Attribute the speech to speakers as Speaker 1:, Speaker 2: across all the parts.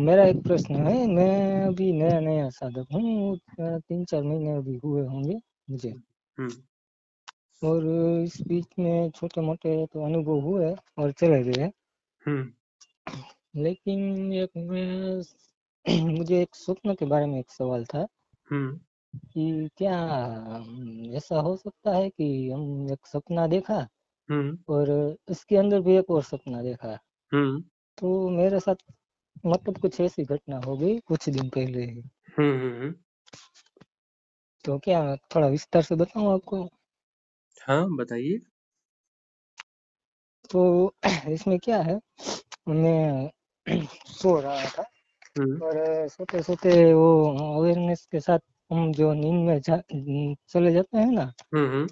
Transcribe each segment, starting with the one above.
Speaker 1: मेरा एक प्रश्न है। मैं अभी नया-नया साधक हूँ। 3-4 महीने अभी हुए होंगे मुझे,
Speaker 2: हुँ,
Speaker 1: और इस बीच में छोटे-मोटे तो अनुभव हुए और चले गए।
Speaker 2: हुँ,
Speaker 1: लेकिन एक मैं मुझे एक स्वप्न के बारे में एक सवाल था
Speaker 2: हुँ,
Speaker 1: कि क्या ऐसा हो सकता है कि हम एक सपना देखा
Speaker 2: हुँ,
Speaker 1: और इसके अंदर भी एक और सपना देखा?
Speaker 2: हुँ,
Speaker 1: तो मेरे साथ मतलब कुछ ऐसी घटना हो गई कुछ दिन पहले ही।
Speaker 2: हुँ, हुँ, हुँ।
Speaker 1: तो क्या थोड़ा विस्तार से बताऊँ आपको?
Speaker 2: हाँ, बताइए?
Speaker 1: तो इसमें क्या है, मैं सो रहा था
Speaker 2: हुँ,
Speaker 1: और सोते-सोते वो अवेयरनेस के साथ हम जो नींद में चले जाते हैं ना,
Speaker 2: हुँ, हुँ,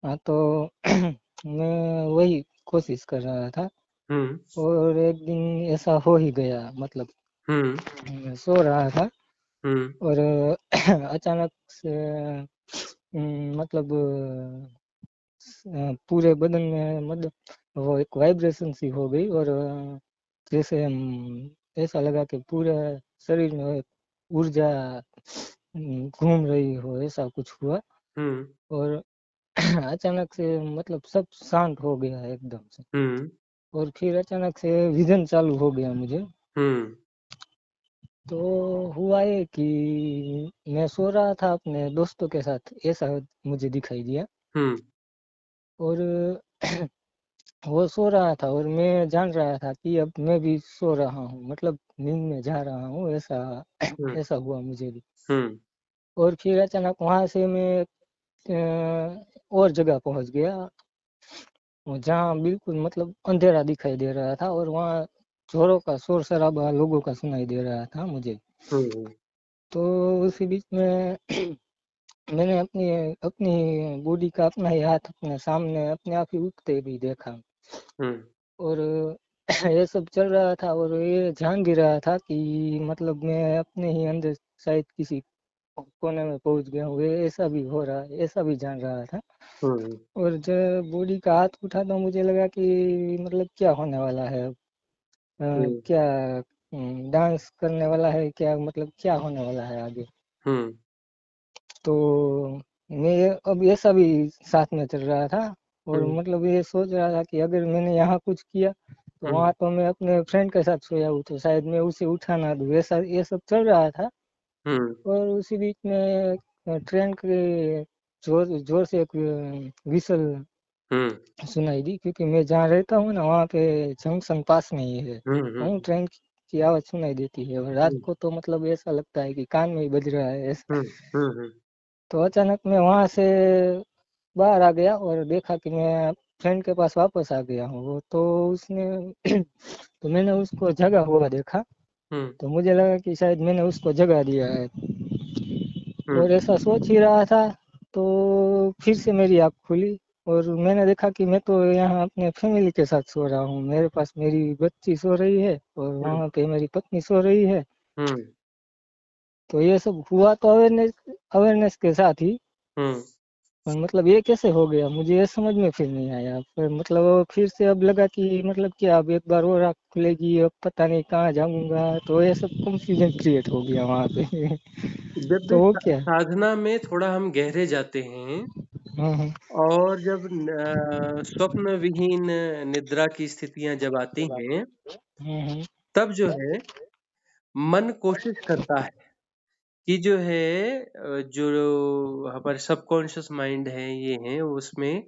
Speaker 1: हाँ, तो मैं वही कोशिश कर रहा था।
Speaker 2: हुँ,
Speaker 1: और एक दिन ऐसा हो ही गया, मतलब
Speaker 2: हुँ,
Speaker 1: मैं सो रहा था
Speaker 2: हुँ,
Speaker 1: और अचानक से मतलब पूरे बदन में मतलब वो एक वाइब्रेशन सी हो गई और जैसे ऐसा लगा कि पूरे शरीर में एक ऊर्जा घूम रही हो, ऐसा कुछ हुआ।
Speaker 2: हुँ,
Speaker 1: और अचानक से मतलब सब शांत हो गया एकदम से,
Speaker 2: हुँ,
Speaker 1: और फिर अचानक से विज़न चालू हो गया मुझे।
Speaker 2: हुँ,
Speaker 1: तो हुआ ये कि मैं सो रहा था अपने दोस्तों के साथ, ऐसा मुझे दिखाई दिया।
Speaker 2: हुँ,
Speaker 1: और वो सो रहा था और मैं जान रहा था कि अब मैं भी सो रहा हूँ, मतलब नींद में जा रहा हूँ, ऐसा
Speaker 2: हुँ,
Speaker 1: ऐसा हुआ मुझे भी।
Speaker 2: हुँ,
Speaker 1: और फिर अचानक वहाँ से मैं और जगह पहुँच गया, जहाँ बिल्कुल मतलब अंधेरा दिखाई दे रहा था और वहाँ ज़ोरों का शोर-शराबा लोगों का सुनाई दे रहा था मुझे।
Speaker 2: हुँ, हुँ,
Speaker 1: तो उसी बीच में मैंने अपनी अपनी बॉडी का अपना ही हाथ अपने सामने अपने आप ही उठते भी देखा।
Speaker 2: हुँ,
Speaker 1: और ये सब चल रहा था और ये जान भी रहा था कि मतलब मैं अपने ही अंदर शायद किसी कोने में पहुंच गया हूँ, ये ऐसा भी हो रहा है, ऐसा भी जान रहा था।
Speaker 2: हुँ,
Speaker 1: और जब बॉडी का हाथ उठा तो मुझे लगा कि मतलब क्या होने वाला है अब।
Speaker 2: हुँ,
Speaker 1: क्या डांस करने वाला है क्या, मतलब क्या होने वाला है आगे।
Speaker 2: हुँ,
Speaker 1: तो मैं अब ऐसा भी साथ में चल रहा था और
Speaker 2: हुँ,
Speaker 1: मतलब ये सोच रहा था कि अगर मैंने यहाँ कुछ किया तो
Speaker 2: हुँ,
Speaker 1: वहाँ तो मैं अपने फ्रेंड के साथ सोया हूँ, तो शायद मैं उसे उठा ना दूँ, ऐसा ये सब चल रहा था।
Speaker 2: हुँ,
Speaker 1: और उसी बीच में ट्रेन के जोर जोर से एक विसल
Speaker 2: हुँ,
Speaker 1: सुनाई दी, क्योंकि मैं जहाँ रहता हूँ ना वहाँ पे जंक्शन पास में ही है।
Speaker 2: हुँ,
Speaker 1: वहीं
Speaker 2: हुँ,
Speaker 1: ट्रेन की आवाज़ सुनाई देती है और रात
Speaker 2: हुँ,
Speaker 1: को तो मतलब ऐसा लगता है कि कान में ही बज रहा है ऐसा।
Speaker 2: हुँ, हुँ, हुँ,
Speaker 1: तो अचानक मैं वहाँ से बाहर आ गया और देखा कि मैं फ्रेंड के पास वापस आ गया हूँ। वो तो उसने तो मैंने उसको जगा हुआ देखा,
Speaker 2: हुँ,
Speaker 1: तो मुझे लगा कि शायद मैंने उसको जगा दिया है।
Speaker 2: हुँ,
Speaker 1: और ऐसा सोच ही रहा था, तो फिर से मेरी आँख खुली और मैंने देखा कि मैं तो यहाँ अपने फैमिली के साथ सो रहा हूँ। मेरे पास मेरी बच्ची सो रही है और
Speaker 2: हुँ,
Speaker 1: वहाँ पे मेरी पत्नी सो रही है।
Speaker 2: हुँ,
Speaker 1: तो ये सब हुआ तो अवेयरनेस के साथ ही।
Speaker 2: हुँ,
Speaker 1: पर मतलब ये कैसे हो गया मुझे ये समझ में फिर नहीं आया। फिर मतलब फिर से अब लगा कि मतलब क्या, अब एक बार और आँख खुलेगी, अब पता नहीं कहाँ जाऊँगा, तो ये सब कन्फ्यूजन क्रिएट हो गया वहाँ पे।
Speaker 2: जब भी
Speaker 1: तो वो क्या।
Speaker 2: साधना में थोड़ा हम गहरे जाते हैं
Speaker 1: हुँ, हुँ।
Speaker 2: और जब स्वप्न विहीन निद्रा की स्थितियाँ जब आती हैं,
Speaker 1: हुँ, हुँ।
Speaker 2: तब जो है मन कोशिश करता है कि जो है जो हमारे सबकॉन्शियस माइंड है, ये है उसमें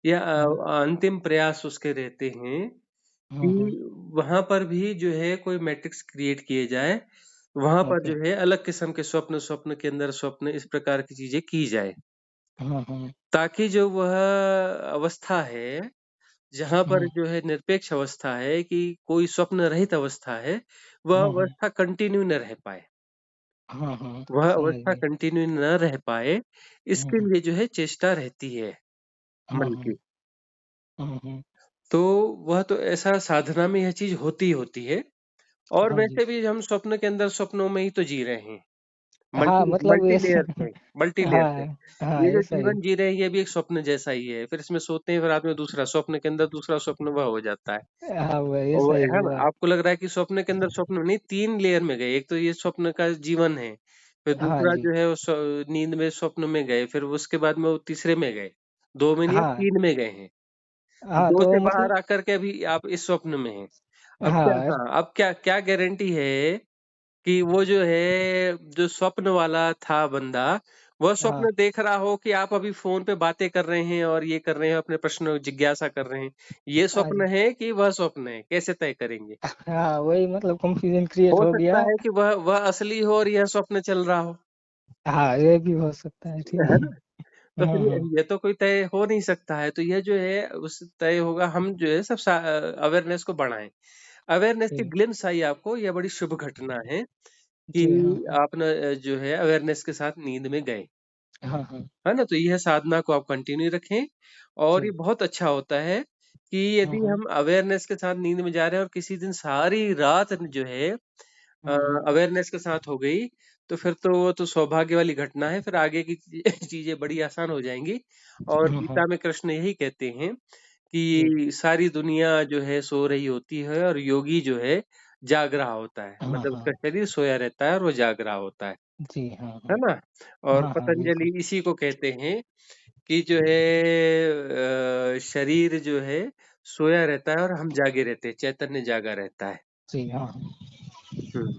Speaker 2: या
Speaker 1: हुँ,
Speaker 2: अंतिम प्रयास उसके रहते हैं कि
Speaker 1: हुँ, हुँ।
Speaker 2: वहाँ पर भी जो है कोई मैट्रिक्स क्रिएट किए जाए, वहाँ पर
Speaker 1: ओके।
Speaker 2: जो है अलग किस्म के स्वप्न, स्वप्न के अंदर स्वप्न इस प्रकार की चीज़ें की जाए।
Speaker 1: हाँ, हाँ।
Speaker 2: ताकि जो वह अवस्था है, जहाँ पर
Speaker 1: हुँ,
Speaker 2: जो है निरपेक्ष अवस्था है कि कोई स्वप्न रहित अवस्था है, वह
Speaker 1: हाँ, हाँ।
Speaker 2: अवस्था कंटिन्यू न रह पाए।
Speaker 1: हाँ, हाँ।
Speaker 2: वह
Speaker 1: समझ
Speaker 2: अवस्था
Speaker 1: गए।
Speaker 2: कंटिन्यू न रह पाए,
Speaker 1: हुँ,
Speaker 2: इसके
Speaker 1: हुँ।
Speaker 2: लिए जो है चेष्टा रहती है
Speaker 1: हाँ,
Speaker 2: मन
Speaker 1: हाँ।
Speaker 2: की।
Speaker 1: हाँ, हाँ।
Speaker 2: तो वह तो ऐसा साधना में यह चीज़ होती ही होती है और
Speaker 1: हाँ जी।
Speaker 2: वैसे भी हम स्वप्न के अंदर स्वप्नों में ही तो जी रहे हैं।
Speaker 1: हाँ
Speaker 2: मल्टी
Speaker 1: मतलब
Speaker 2: मल्टी
Speaker 1: ऐसा।
Speaker 2: लेयर पे, मल्टी लेयर पे।
Speaker 1: हाँ हाँ
Speaker 2: ये जो
Speaker 1: ऐसा ही।
Speaker 2: जीवन जी रहे हैं ये भी एक स्वप्न जैसा ही है, फिर इसमें सोते हैं, फिर रात में दूसरा स्वप्न के अंदर दूसरा स्वप्न वह हो जाता है।
Speaker 1: हाँ वो
Speaker 2: और
Speaker 1: ऐसा ही
Speaker 2: है
Speaker 1: हुआ।
Speaker 2: आपको लग रहा है कि स्वप्न के अंदर स्वप्न नहीं, 3 लेयर में गए। एक तो ये स्वप्न का जीवन है, फिर
Speaker 1: हाँ
Speaker 2: दूसरा
Speaker 1: जी।
Speaker 2: जो है वो नींद में स्वप्न में गए, फिर उसके बाद में वो तीसरे में गए, 2 में नहीं अब
Speaker 1: हाँ
Speaker 2: 3 में गए हैं।
Speaker 1: हाँ
Speaker 2: 2
Speaker 1: तो
Speaker 2: से
Speaker 1: मतलब
Speaker 2: बाहर आकर के अभी आप इस स्वप्न में हैं। अब क्या,
Speaker 1: हाँ
Speaker 2: हाँ, अब क्या क्या गारंटी है कि वो जो है, जो स्वप्न वाला था बंदा, वह
Speaker 1: हाँ
Speaker 2: स्वप्न देख रहा हो कि आप अभी फ़ोन पे बातें कर रहे हैं और ये कर रहे हैं, अपने प्रश्न जिज्ञासा कर रहे हैं। ये
Speaker 1: हाँ
Speaker 2: स्वप्न
Speaker 1: जी।
Speaker 2: है कि वह स्वप्न है? कैसे तय करेंगे?
Speaker 1: हाँ वही मतलब कंफ्यूजन क्रिएट
Speaker 2: हो
Speaker 1: हो
Speaker 2: सकता
Speaker 1: गया।
Speaker 2: है कि वह असली हो और यह स्वप्न चल रहा हो,
Speaker 1: हाँ ये भी हो सकता है, ठीक
Speaker 2: है
Speaker 1: है।
Speaker 2: ना? तो फिर
Speaker 1: हाँ
Speaker 2: ये तो कोई तय हो नहीं सकता है। तो ये जो है उस तय होगा, हम जो है सब अवेयरनेस को बढ़ाएँ। अवेयरनेस की
Speaker 1: जी।
Speaker 2: ग्लिम्प्स आई आपको, यह बड़ी शुभ घटना है कि
Speaker 1: जी हाँ हाँ।
Speaker 2: आप न जो है अवेयरनेस के साथ नींद में गए।
Speaker 1: हाँ हाँ।
Speaker 2: है ना? तो यह साधना को आप कंटिन्यू रखें और ये
Speaker 1: जी।
Speaker 2: बहुत अच्छा होता है कि
Speaker 1: हाँ
Speaker 2: यदि
Speaker 1: हाँ।
Speaker 2: हम अवेयरनेस के साथ नींद में जा रहे हैं और किसी दिन सारी रात जो है अ,
Speaker 1: हाँ हाँ।
Speaker 2: अवेयरनेस के साथ हो गई, तो फिर तो वो तो सौभाग्य वाली घटना है, फिर आगे की चीज़ें बड़ी आसान हो जाएँगी। और
Speaker 1: हाँ हाँ।
Speaker 2: गीता में कृष्ण यही कहते हैं
Speaker 1: जी।
Speaker 2: कि सारी दुनिया जो है सो रही होती है और योगी जो है जाग रहा होता है।
Speaker 1: हाँ
Speaker 2: मतलब
Speaker 1: हाँ।
Speaker 2: उसका शरीर सोया रहता है और वो जाग रहा होता
Speaker 1: जी हाँ
Speaker 2: है
Speaker 1: हाँ।
Speaker 2: ना? और
Speaker 1: हाँ हाँ बिल्कुल।
Speaker 2: पतंजलि इसी को कहते हैं कि जो है शरीर जो है सोया रहता है और हम जागे रहते हैं, चैतन्य जागा रहता है।
Speaker 1: जी हाँ हाँ।
Speaker 2: हुँ,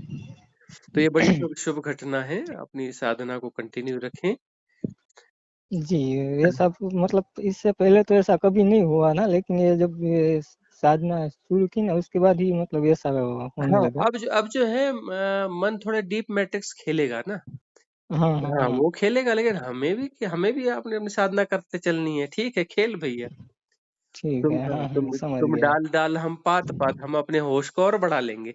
Speaker 2: तो ये बड़ी शुभ शुभ घटना है, अपनी साधना को कंटिन्यू रखें।
Speaker 1: जी, ऐसा मतलब इससे पहले तो ऐसा कभी नहीं हुआ ना, लेकिन ये जब ये साधना शुरू की ना उसके बाद ही मतलब ऐसा होने
Speaker 2: हाँ,
Speaker 1: लगा।
Speaker 2: अब जो है मन थोड़े डीप मैट्रिक्स खेलेगा ना।
Speaker 1: हाँ हाँ
Speaker 2: हाँ,
Speaker 1: हाँ।
Speaker 2: वो खेलेगा, लेकिन हमें भी अपनी अपनी साधना करते चलनी है। ठीक है, खेल भैया।
Speaker 1: ठीक है। हाँ हाँ समझ
Speaker 2: तुम
Speaker 1: गया।
Speaker 2: डाल डाल हम पात पात, हम अपने होश को और बढ़ा लेंगे।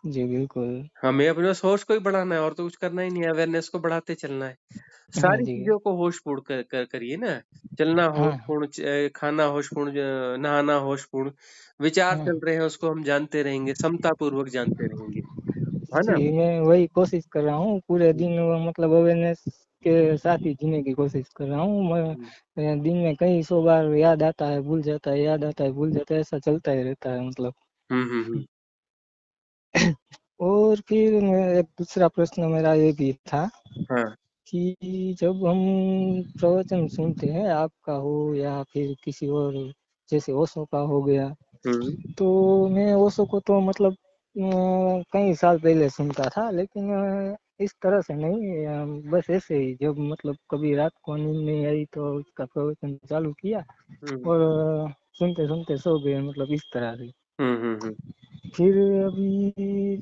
Speaker 1: जी बिल्कुल।
Speaker 2: हमें अपने उस होश को ही बढ़ाना है और तो कुछ करना ही नहीं है, अवेयरनेस को बढ़ाते चलना है।
Speaker 1: हाँ
Speaker 2: सारी
Speaker 1: जी।
Speaker 2: चीज़ों को होशपूर्ण करिए ना। चलना
Speaker 1: हाँ
Speaker 2: होशपूर्ण, खाना होशपूर्ण, नहाना होशपूर्ण, विचार
Speaker 1: हाँ।
Speaker 2: चल रहे हैं उसको हम जानते रहेंगे, समतापूर्वक जानते रहेंगे, है
Speaker 1: जी
Speaker 2: ना?
Speaker 1: मैं वही कोशिश कर रहा हूँ पूरे
Speaker 2: हुँ,
Speaker 1: दिन, मतलब अवेयरनेस के साथ ही जीने की कोशिश कर रहा हूँ मैं।
Speaker 2: हुँ,
Speaker 1: दिन में कई सौ बार याद आता है भूल जाता है, याद आता है भूल जाता है, ऐसा चलता ही रहता है मतलब।
Speaker 2: हुँ, हुँ, हुँ,
Speaker 1: और फिर एक दूसरा प्रश्न मेरा ये भी था
Speaker 2: हाँ,
Speaker 1: कि जब हम प्रवचन सुनते हैं आपका हो या फिर किसी और, जैसे ओशो का हो गया,
Speaker 2: हुँ,
Speaker 1: तो मैं ओशो को तो मतलब कई साल पहले सुनता था, लेकिन इस तरह से नहीं, बस ऐसे ही जब मतलब कभी रात को नींद नहीं आई तो उसका प्रवचन चालू किया
Speaker 2: हुँ,
Speaker 1: और सुनते सुनते सो गए, मतलब इस तरह से।
Speaker 2: हुँ, हुँ, हुँ,
Speaker 1: फिर अभी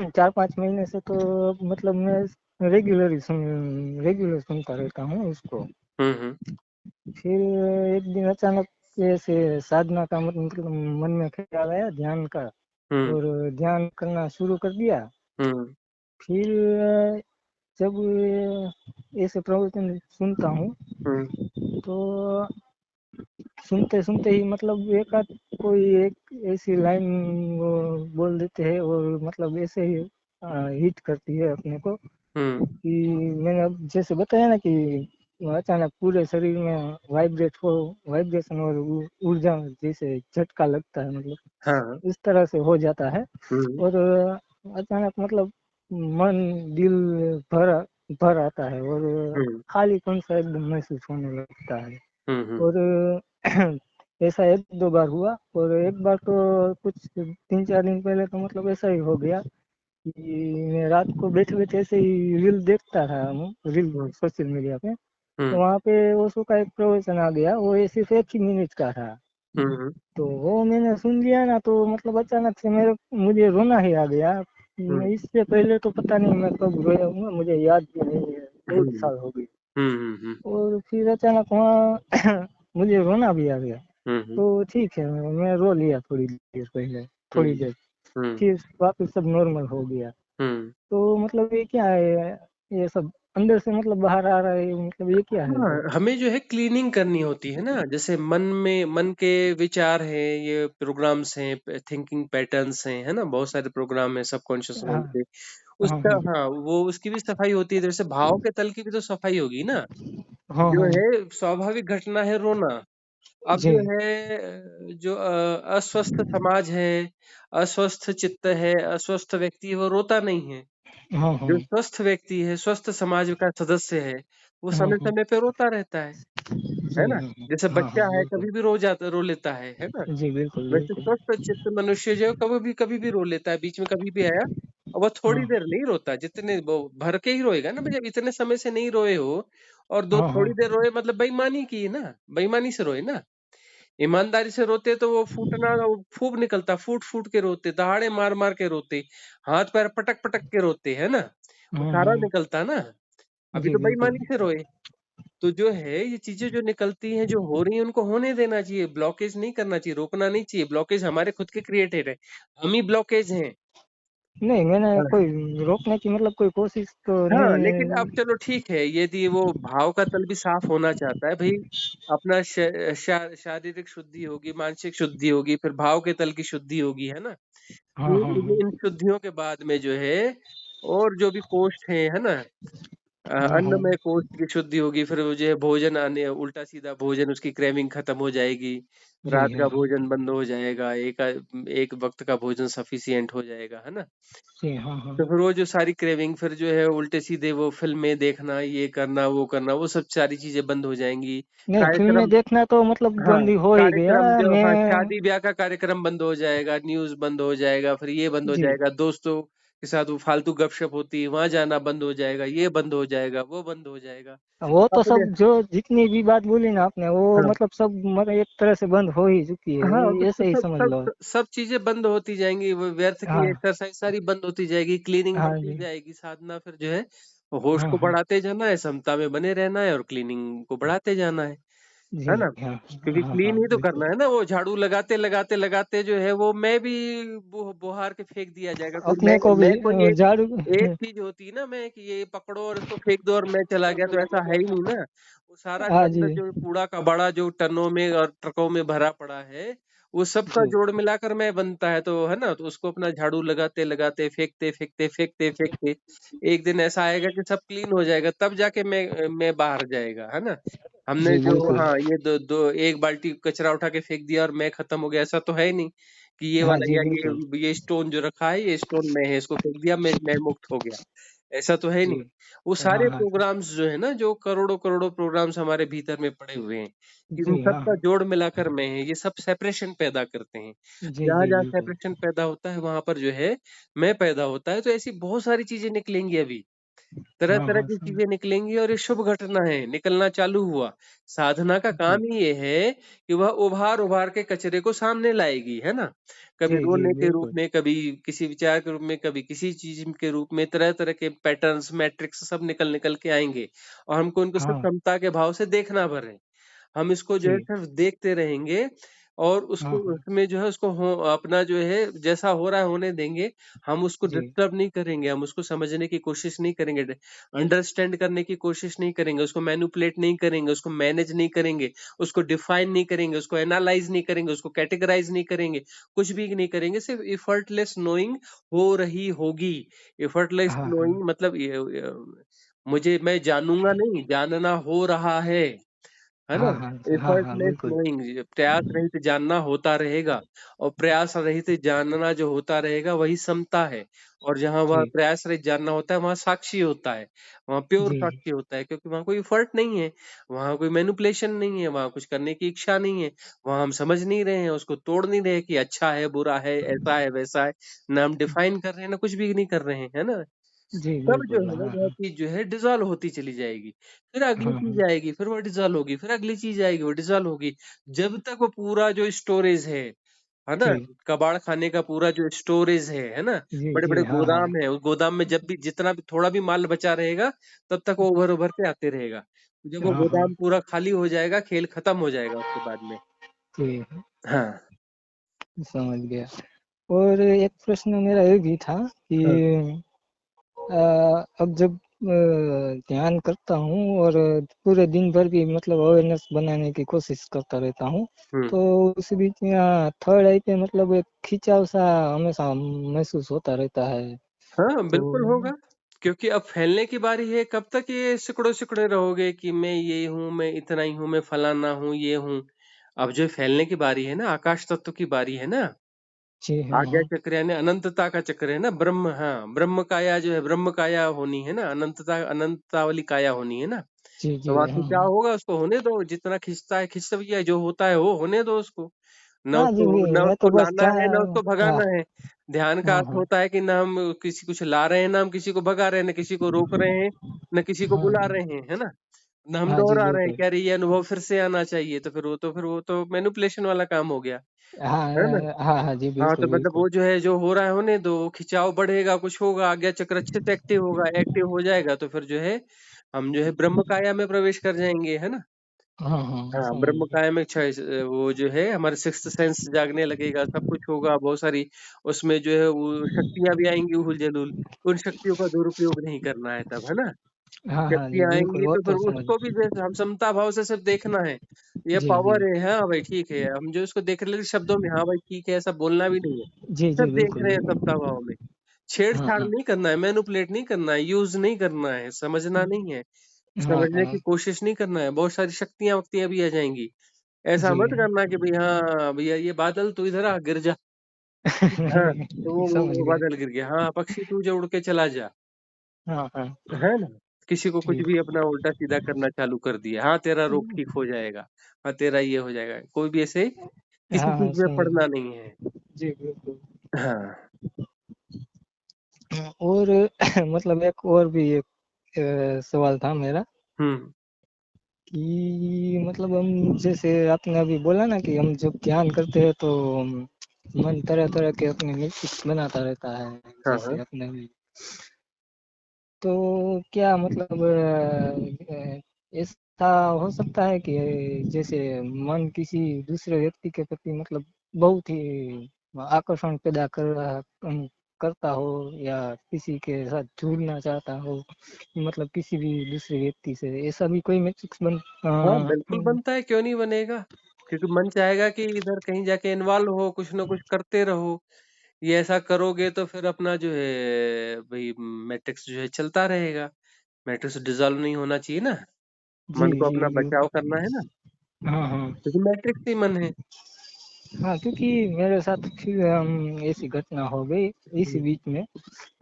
Speaker 1: 4-5 महीने से तो मतलब मैं रेगुलर सुनता रहता हूँ उसको।
Speaker 2: हुँ, हुँ,
Speaker 1: फिर एक दिन अचानक ऐसे साधना का मतलब मन में ख्याल आया ध्यान का,
Speaker 2: हुँ,
Speaker 1: और ध्यान करना शुरू कर दिया।
Speaker 2: हुँ,
Speaker 1: फिर जब ऐसे प्रवचन सुनता हूँ
Speaker 2: हुँ,
Speaker 1: तो सुनते सुनते ही मतलब एक आध कोई एक ऐसी लाइन वो बोल देते हैं और मतलब ऐसे ही हिट करती है अपने को
Speaker 2: हुँ,
Speaker 1: कि मैंने अब जैसे बताया ना कि अचानक पूरे शरीर में वाइब्रेशन और ऊर्जा जैसे झटका लगता है, मतलब
Speaker 2: हाँ,
Speaker 1: इस तरह से हो जाता है।
Speaker 2: हुँ,
Speaker 1: और अचानक मतलब मन दिल भर भर आता है और
Speaker 2: हुँ,
Speaker 1: खालीपन सा एकदम महसूस होने लगता है।
Speaker 2: हुँ, हुँ,
Speaker 1: और ऐसा एक दो बार हुआ, और एक बार तो कुछ 3-4 दिन पहले तो मतलब ऐसा ही हो गया कि मैं रात को बैठे बैठे ऐसे ही रील देखता था, रील
Speaker 2: हुँ,
Speaker 1: सोशल मीडिया पे। तो
Speaker 2: हुँ,
Speaker 1: वहाँ पे ओशो का एक प्रवचन आ गया, वो ये सिर्फ 1 ही मिनट का था।
Speaker 2: हुँ, हुँ,
Speaker 1: तो वो मैंने सुन लिया ना, तो मतलब अचानक से मुझे रोना ही आ गया।
Speaker 2: हुँ,
Speaker 1: इससे पहले तो पता नहीं मैं कब रोया हूँ, मुझे याद भी नहीं है, बहुत
Speaker 2: हुँ,
Speaker 1: साल हो गए।
Speaker 2: हुँ, हुँ,
Speaker 1: और फिर अचानक वहाँ मुझे रोना भी आ गया।
Speaker 2: हुँ, हुँ,
Speaker 1: तो ठीक है, मैं रो लिया थोड़ी देर पहले,
Speaker 2: हुँ,
Speaker 1: थोड़ी देर।
Speaker 2: हुँ,
Speaker 1: फिर वापस सब नॉर्मल हो गया।
Speaker 2: हुँ,
Speaker 1: तो मतलब ये क्या है, ये सब अंदर से मतलब बाहर आ रहा है, मतलब ये क्या है
Speaker 2: हाँ,
Speaker 1: फिर?
Speaker 2: हमें जो है क्लीनिंग करनी होती है ना, जैसे मन के विचार हैं, ये प्रोग्राम्स हैं, थिंकिंग पैटर्न्स हैं, है ना, बहुत सारे प्रोग्राम है सबकॉन्शियस
Speaker 1: हाँ
Speaker 2: माइंड पे।
Speaker 1: हाँ
Speaker 2: उसका,
Speaker 1: हाँ
Speaker 2: हाँ, वो उसकी भी सफाई होती है, जैसे भाव के तल की भी तो सफाई होगी ना।
Speaker 1: हाँ
Speaker 2: जो
Speaker 1: हाँ।
Speaker 2: है स्वाभाविक घटना है रोना। अब
Speaker 1: जी।
Speaker 2: जो है जो अस्वस्थ समाज है, अस्वस्थ चित्त है, अस्वस्थ व्यक्ति है, वो रोता नहीं है।
Speaker 1: हाँ हाँ
Speaker 2: जो स्वस्थ व्यक्ति है, स्वस्थ समाज का सदस्य है, वो
Speaker 1: हाँ
Speaker 2: समय
Speaker 1: हाँ।
Speaker 2: समय पे रोता रहता है
Speaker 1: जी
Speaker 2: ना।
Speaker 1: हाँ
Speaker 2: जैसे
Speaker 1: हाँ हाँ
Speaker 2: बच्चा
Speaker 1: हाँ,
Speaker 2: है,
Speaker 1: बिल्कुल।
Speaker 2: कभी भी रो लेता है ना।
Speaker 1: जी बिल्कुल
Speaker 2: वैसे
Speaker 1: बिल्कुल।
Speaker 2: स्वस्थ चित्त मनुष्य जो है, कभी भी रो लेता है, बीच में कभी भी आया, और वो थोड़ी
Speaker 1: हाँ
Speaker 2: देर नहीं रोता, जितने वो भर के ही रोएगा ना। भैया इतने समय से नहीं रोए हो, और दो
Speaker 1: हाँ हाँ।
Speaker 2: थोड़ी देर रोए, मतलब बेईमानी की ना, बेईमानी से रोए ना। ईमानदारी से रोते तो वो फूटना, वो फूब निकलता, फूट फूट के रोते, दहाड़े मार मार के रोते, हाथ पैर पटक पटक के रोते, है ना, वो सारा निकलता ना। अभी
Speaker 1: जी
Speaker 2: तो
Speaker 1: बिल्कुल।
Speaker 2: बेईमानी से रोए। तो जो है ये चीजें जो निकलती हैं, जो हो रही हैं, उनको होने देना चाहिए, ब्लॉकेज नहीं करना चाहिए, रोकना नहीं चाहिए। ब्लॉकेज हमारे खुद के क्रिएटेड है, हम ही ब्लॉकेज हैं।
Speaker 1: नहीं, मैंने
Speaker 2: हाँ,
Speaker 1: कोई रोकने की मतलब कोई कोशिश तो
Speaker 2: हाँ, लेकिन अब
Speaker 1: नहीं।
Speaker 2: चलो ठीक है, यदि वो भाव का तल भी साफ होना चाहता है भाई, अपना शारीरिक शुद्धि होगी, मानसिक शुद्धि होगी, फिर भाव के तल की शुद्धि होगी, है ना।
Speaker 1: हाँ
Speaker 2: फिर
Speaker 1: हाँ
Speaker 2: इन
Speaker 1: हाँ
Speaker 2: इन शुद्धियों के बाद में जो है, और जो भी कोष्ठ है ना,
Speaker 1: हाँ हाँ।
Speaker 2: अन्नमय कोष्ठ की शुद्धि होगी, फिर वो जो है भोजन आने, उल्टा सीधा भोजन, उसकी क्रेविंग खत्म हो जाएगी,
Speaker 1: जी
Speaker 2: रात का
Speaker 1: हाँ।
Speaker 2: भोजन बंद हो जाएगा, एक वक्त का भोजन सफिशिएंट हो जाएगा, है ना।
Speaker 1: जी हाँ हाँ।
Speaker 2: तो फिर वो जो सारी क्रेविंग, फिर जो है उल्टे सीधे वो फिल्में देखना, ये करना वो करना, वो सब सारी चीजें बंद हो जाएंगी।
Speaker 1: नहीं, फिल्में
Speaker 2: कार्यक्रम,
Speaker 1: देखना तो मतलब
Speaker 2: हाँ,
Speaker 1: बंद ही हो ही गया।
Speaker 2: कार्यक्रम जो, हाँ,
Speaker 1: मैं।
Speaker 2: शादी ब्याह का कार्यक्रम बंद हो जाएगा, न्यूज़ बंद हो जाएगा, फिर ये बंद हो
Speaker 1: जी।
Speaker 2: जाएगा, दोस्तों के साथ वो फालतू गपशप होती है, वहां जाना बंद हो जाएगा, ये बंद हो जाएगा, वो बंद हो जाएगा।
Speaker 1: वो तो
Speaker 2: अपने,
Speaker 1: सब जो जितनी भी बात बोली ना आपने, वो
Speaker 2: हाँ,
Speaker 1: मतलब सब मतलब एक तरह से बंद हो ही चुकी है,
Speaker 2: हाँ, तो
Speaker 1: ऐसे ही
Speaker 2: सब
Speaker 1: समझ
Speaker 2: सब
Speaker 1: लो।
Speaker 2: सब चीजें बंद होती जाएंगी, वो व्यर्थ की
Speaker 1: हाँ
Speaker 2: एक्सरसाइज सारी बंद होती जाएगी, क्लीनिंग
Speaker 1: हाँ
Speaker 2: बढ़ती
Speaker 1: जी।
Speaker 2: जाएगी, साधना फिर जो है होश
Speaker 1: हाँ
Speaker 2: को
Speaker 1: हाँ।
Speaker 2: बढ़ाते जाना है, समता में बने रहना है, और क्लीनिंग को बढ़ाते जाना
Speaker 1: जी
Speaker 2: है ना?
Speaker 1: हाँ
Speaker 2: क्योंकि
Speaker 1: हाँ
Speaker 2: क्लीन
Speaker 1: हाँ
Speaker 2: ही तो
Speaker 1: बिल्कुल।
Speaker 2: करना है ना, वो झाड़ू लगाते लगाते लगाते जो है वो मैं भी बुहार के फेंक दिया जाएगा। कोई
Speaker 1: अपने को भी
Speaker 2: मैं कोई एक
Speaker 1: झाड़ू।
Speaker 2: एक चीज होती है ना, मैं कि ये पकड़ो और इसको फेंक दो और मैं चला गया, तो ऐसा है ही नहीं ना। वो सारा
Speaker 1: हाँ
Speaker 2: अंदर
Speaker 1: जी।
Speaker 2: जो कूड़ा का बड़ा जो टनों में और ट्रकों में भरा पड़ा है, वो सबका
Speaker 1: जी
Speaker 2: जोड़ मिलाकर मैं बनता है, तो है ना, तो उसको अपना झाड़ू लगाते लगाते फेंकते फेंकते फेंकते फेंकते एक दिन ऐसा आएगा कि सब क्लीन हो जाएगा, तब जाके मैं बाहर जाएगा, है ना। हमने
Speaker 1: जी
Speaker 2: जो,
Speaker 1: बिल्कुल।
Speaker 2: हाँ, ये दो दो एक बाल्टी कचरा उठा के फेंक दिया और मैं खत्म हो गया, ऐसा तो है ही नहीं कि ये
Speaker 1: हाँ
Speaker 2: वाला,
Speaker 1: जी
Speaker 2: या
Speaker 1: बिल्कुल।
Speaker 2: ये स्टोन जो रखा है, ये स्टोन मैं है, इसको फेंक दिया, मैं मुक्त हो गया, ऐसा तो है ही
Speaker 1: जी
Speaker 2: नहीं। वो
Speaker 1: हाँ
Speaker 2: सारे
Speaker 1: हाँ।
Speaker 2: प्रोग्राम्स जो है ना, जो करोड़ों करोड़ों प्रोग्राम्स हमारे भीतर में पड़े हुए हैं, इन
Speaker 1: जी
Speaker 2: सब
Speaker 1: हाँ
Speaker 2: का
Speaker 1: हाँ।
Speaker 2: जोड़ मिलाकर मैं है, ये सब सेपरेशन पैदा करते हैं।
Speaker 1: जी
Speaker 2: जहां
Speaker 1: जी
Speaker 2: जहां
Speaker 1: बिल्कुल।
Speaker 2: सेपरेशन पैदा होता है, वहां पर जो है मैं पैदा होता है, तो ऐसी बहुत सारी चीजें निकलेंगी अभी, तरह
Speaker 1: हाँ
Speaker 2: तरह
Speaker 1: हाँ
Speaker 2: की
Speaker 1: समझ।
Speaker 2: चीजें निकलेंगी, और ये शुभ घटना है, निकलना चालू हुआ। साधना का
Speaker 1: जी
Speaker 2: काम ही ये है कि वह उभार उभार के कचरे को सामने लाएगी, है ना। कभी
Speaker 1: जी जी
Speaker 2: रोने के रूप
Speaker 1: बिल्कुल।
Speaker 2: में, कभी किसी विचार के रूप में, कभी किसी चीज के रूप में, तरह तरह के पैटर्न्स, मैट्रिक्स सब निकल निकल के आएंगे, और हमको इनको सिर्फ
Speaker 1: हाँ
Speaker 2: समता के भाव से देखना भर है। हम इसको जो है
Speaker 1: जी।
Speaker 2: सिर्फ देखते रहेंगे, और उसको
Speaker 1: हाँ हाँ।
Speaker 2: उसमें जो है उसको अपना जो है जैसा हो रहा है होने देंगे। हम उसको
Speaker 1: जी
Speaker 2: डिस्टर्ब नहीं करेंगे, हम उसको समझने की कोशिश नहीं करेंगे, अंडरस्टैंड करने की कोशिश नहीं करेंगे, उसको मैनिपुलेट नहीं करेंगे, उसको मैनेज नहीं करेंगे, उसको डिफाइन नहीं करेंगे, उसको एनालाइज नहीं करेंगे, उसको कैटेगराइज नहीं करेंगे, कुछ भी नहीं करेंगे, सिर्फ इफर्टलेस नोइंग हो रही होगी। इफर्टलेस
Speaker 1: हाँ हाँ।
Speaker 2: नोइंग मतलब मुझे, मैं जानूंगा नहीं, जानना हो रहा है ना।
Speaker 1: हाँ हाँ हाँ हाँ
Speaker 2: एफर्टलेस
Speaker 1: बिल्कुल।
Speaker 2: नोइंग, प्रयास रहित जानना होता रहेगा, और प्रयास रहित जानना जो होता रहेगा वही समता है। और जहाँ वह
Speaker 1: जी
Speaker 2: प्रयास रहित जानना होता है, वहाँ साक्षी होता है, वहाँ प्योर
Speaker 1: जी
Speaker 2: साक्षी होता है, क्योंकि वहाँ कोई एफर्ट नहीं है, वहाँ कोई मैनिपुलेशन नहीं है, वहाँ कुछ करने की इच्छा नहीं है, वहाँ हम समझ नहीं रहे हैं, उसको तोड़ नहीं रहे कि अच्छा है बुरा है, ऐसा है वैसा है, ना हम डिफाइन कर रहे हैं, ना कुछ भी नहीं कर रहे हैं, है ना।
Speaker 1: जी
Speaker 2: तब जो
Speaker 1: बिल्कुल।
Speaker 2: है ना
Speaker 1: हाँ
Speaker 2: वह
Speaker 1: हाँ
Speaker 2: चीज जो है डिसॉल्व होती चली जाएगी, फिर अगली
Speaker 1: हाँ
Speaker 2: चीज
Speaker 1: हाँ।
Speaker 2: आएगी, फिर वो डिसॉल्व होगी, फिर अगली चीज आएगी, वो डिसॉल्व होगी, जब तक वो पूरा जो स्टोरेज है ना,
Speaker 1: जी
Speaker 2: कबाड़ खाने का पूरा जो स्टोरेज है ना,
Speaker 1: जी
Speaker 2: बड़े
Speaker 1: जी
Speaker 2: बड़े
Speaker 1: हाँ हाँ।
Speaker 2: गोदाम है, उस गोदाम में जब भी जितना भी थोड़ा भी माल बचा रहेगा, तब तक वो उभर उभर के आते रहेगा। जब वो
Speaker 1: हाँ हाँ।
Speaker 2: गोदाम पूरा खाली हो जाएगा, खेल खत्म हो जाएगा उसके बाद में।
Speaker 1: जी
Speaker 2: हाँ,
Speaker 1: समझ गया। और एक प्रश्न मेरा ये भी था कि
Speaker 2: हाँ,
Speaker 1: अब जब ध्यान करता हूँ और पूरे दिन भर भी मतलब अवेयरनेस बनाने की कोशिश करता रहता हूँ।
Speaker 2: हम्म।
Speaker 1: तो उस बीच में थर्ड आई पे मतलब एक खिंचाव सा हमेशा महसूस होता रहता है।
Speaker 2: हाँ
Speaker 1: तो
Speaker 2: बिल्कुल होगा, क्योंकि अब फैलने की बारी है। कब तक ये सिकुड़े सिकुड़े रहोगे कि मैं ये हूँ, मैं इतना ही हूँ, मैं फलाना हूँ, ये हूँ। अब जो फैलने की बारी है ना, आकाश तत्व की बारी है ना,
Speaker 1: जी हाँ
Speaker 2: आज्ञा
Speaker 1: हाँ।
Speaker 2: चक्र यानी अनंतता का चक्र है ना, ब्रह्म, हाँ ब्रह्म काया जो है, ब्रह्म काया होनी है ना, अनंतता अनंतता वाली काया होनी है ना।
Speaker 1: जी
Speaker 2: तो
Speaker 1: जी
Speaker 2: वहां
Speaker 1: हाँ
Speaker 2: खिंचाव
Speaker 1: हाँ।
Speaker 2: होगा, उसको होने दो, जितना खिंचता है खिंच भी है, जो होता है वो होने दो उसको।
Speaker 1: हाँ जी
Speaker 2: न
Speaker 1: मैं
Speaker 2: उसको
Speaker 1: तो बस
Speaker 2: लाना
Speaker 1: चाह
Speaker 2: है, न उसको
Speaker 1: हाँ
Speaker 2: भगाना है। ध्यान का
Speaker 1: हाँ
Speaker 2: अर्थ
Speaker 1: हाँ
Speaker 2: होता है कि न हम किसी कुछ ला रहे हैं, न हम किसी को भगा रहे हैं, न किसी को रोक रहे हैं, न किसी को
Speaker 1: हाँ
Speaker 2: बुला
Speaker 1: हाँ
Speaker 2: रहे हैं, है ना। न हम
Speaker 1: हाँ जी
Speaker 2: दोहरा रहे हैं
Speaker 1: बिल्कुल।
Speaker 2: कि अरे ये अनुभव फिर से आना चाहिए, तो फिर वो तो मैनिपुलेशन वाला काम हो गया,
Speaker 1: हाँ
Speaker 2: है ना।
Speaker 1: हाँ हाँ जी
Speaker 2: हाँ, तो
Speaker 1: बिल्कुल
Speaker 2: मतलब
Speaker 1: बिल्कुल।
Speaker 2: वो जो है, जो हो रहा है होने दो, खिंचाव बढ़ेगा, कुछ होगा, आज्ञा चक्र अच्छे से एक्टिव होगा, एक्टिव हो जाएगा, तो फिर जो है हम जो है ब्रह्म काया में प्रवेश कर जाएंगे, है ना।
Speaker 1: हाँ हाँ
Speaker 2: हाँ,
Speaker 1: समझ
Speaker 2: ब्रह्म
Speaker 1: गया।
Speaker 2: काया में वो जो है हमारे सिक्स्थ सेंस जागने लगेगा, सब कुछ होगा, बहुत सारी उसमें जो है वो शक्तियाँ भी आएँगी उहुल-जलूल। उन शक्तियों का दुरुपयोग नहीं करना है तब, है ना?
Speaker 1: हाँ हाँ जी
Speaker 2: शक्तियाँ
Speaker 1: बिल्कुल
Speaker 2: आएँगी
Speaker 1: वो
Speaker 2: तो फिर
Speaker 1: तो समझ
Speaker 2: उसको भी जैसे हम समता भाव से सिर्फ देखना है। ये
Speaker 1: जी जी
Speaker 2: पावर है, हाँ भाई ठीक है। हम जो इसको देख रहे हैं शब्दों में, हाँ भाई ठीक है, ऐसा बोलना भी नहीं है।
Speaker 1: जी जी
Speaker 2: सिर्फ देख
Speaker 1: बिल्कुल
Speaker 2: रहे हैं
Speaker 1: बिल्कुल।
Speaker 2: समता भाव में।
Speaker 1: हाँ
Speaker 2: छेड़-छाड़
Speaker 1: हाँ
Speaker 2: नहीं करना है, मैनिपुलेट नहीं करना है, यूज़ नहीं करना है, समझना नहीं है,
Speaker 1: हाँ
Speaker 2: समझने की
Speaker 1: हाँ
Speaker 2: कोशिश नहीं करना है। बहुत सारी शक्तियाँ-वक्तियाँ भी आ जाएँगी। ऐसा
Speaker 1: जी
Speaker 2: मत करना कि भई हाँ, भैया ये बादल तू इधर आ, गिर जा। हाँ, तो
Speaker 1: समझ
Speaker 2: वो
Speaker 1: गया।
Speaker 2: बादल गिर गया। हाँ, पक्षी तू जो उड़ के चला जा,
Speaker 1: हाँ हाँ
Speaker 2: है ना? किसी को कुछ
Speaker 1: जी
Speaker 2: भी अपना उल्टा-सीधा करना चालू कर दिया। हाँ, तेरा रोग ठीक हो जाएगा। हाँ, तेरा ये हो जाएगा। कोई भी ऐसे किसी
Speaker 1: हाँ हाँ
Speaker 2: चीज़ में
Speaker 1: समझ
Speaker 2: पड़ना
Speaker 1: गया।
Speaker 2: नहीं है।
Speaker 1: जी बिल्कुल।
Speaker 2: हाँ।
Speaker 1: और मतलब एक और भी एक सवाल था मेरा
Speaker 2: हुँ,
Speaker 1: कि मतलब हम जैसे आपने अभी बोला ना कि हम जब ध्यान करते हैं तो मन तरह तरह के अपने मिक्स बनाता रहता है
Speaker 2: हाँ,
Speaker 1: जैसे
Speaker 2: हाँ।
Speaker 1: अपने भी। तो क्या मतलब ऐसा हो सकता है कि जैसे मन किसी दूसरे व्यक्ति के प्रति मतलब बहुत ही आकर्षण पैदा कर रहा करता हो या किसी के साथ जुड़ना चाहता हो मतलब किसी भी दूसरे व्यक्ति से ऐसा भी कोई मैट्रिक्स बन
Speaker 2: हाँ, बिल्कुल बनता है, क्यों नहीं बनेगा? क्योंकि मन चाहेगा कि इधर कहीं जाके इन्वॉल्व हो, कुछ ना कुछ करते रहो। ये ऐसा करोगे तो फिर अपना जो है भई मैट्रिक्स जो है चलता रहेगा। मैट्रिक्स डिसॉल्व नहीं होना चाहिए ना,
Speaker 1: जी
Speaker 2: मन को
Speaker 1: जी
Speaker 2: अपना बचाव
Speaker 1: बिल्कुल।
Speaker 2: करना है ना,
Speaker 1: हाँ हाँ
Speaker 2: क्योंकि मैट्रिक्स ही मन है।
Speaker 1: हाँ क्योंकि मेरे साथ फिर ऐसी घटना हो गई इसी
Speaker 2: हुँ,
Speaker 1: बीच में